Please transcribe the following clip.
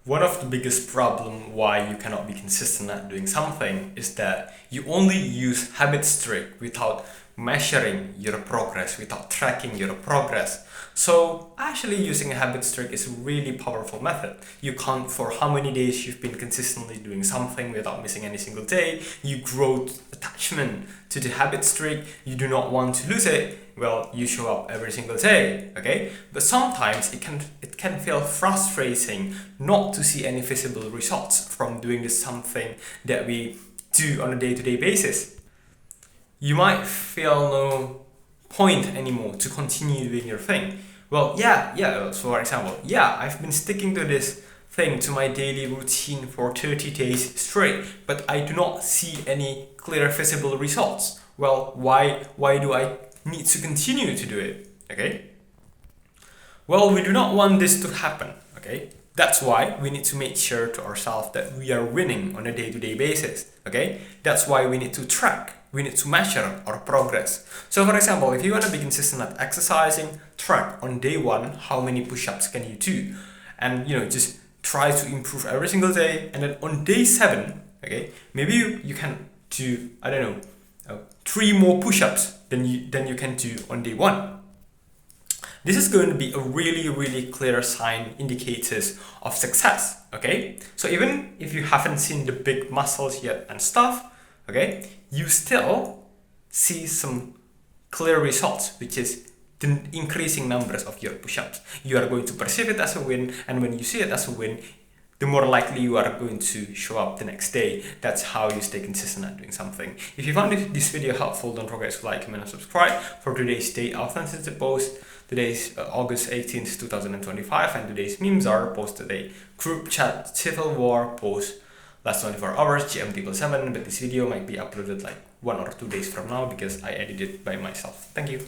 One of the biggest problem why you cannot be consistent at doing something is that you only use habit streak without measuring your progress, without tracking your progress. So actually using a habit streak is a really powerful method. You count for how many days you've been consistently doing something without missing any single day. You grow attachment to the habit streak. You do not want to lose it. Well, you show up every single day, okay? But sometimes it can feel frustrating not to see any visible results from doing this something that we do on a day-to-day basis. You might feel no point anymore to continue doing your thing. Well, so for example, I've been sticking to this thing, to my daily routine for 30 days straight, but I do not see any clear visible results. Well, why do I need to continue to do it? Okay? Well, we do not want this to happen, okay? That's why we need to make sure to ourselves that we are winning on a day-to-day basis, okay? That's why we need to track, we need to measure our progress. So for example, if you want to be consistent at exercising, track on day 1 how many push-ups can you do, and just try to improve every single day. And then on day 7, okay, maybe you can do, I don't know, 3 more push-ups than you can do on day 1. This is going to be a really clear sign, indicators of success, okay? So even if you haven't seen the big muscles yet and stuff, okay, you still see some clear results, which is the increasing numbers of your push-ups. You are going to perceive it as a win, and when you see it as a win, the more likely you are going to show up the next day. That's how you stay consistent at doing something. If you found this video helpful, don't forget to like, comment, and subscribe. For today's Day Authenticity post, today's August 18th, 2025, and today's memes are post today. Group chat Civil War post last 24 hours, GMT +7, but this video might be uploaded like 1 or 2 days from now because I edited it by myself. Thank you.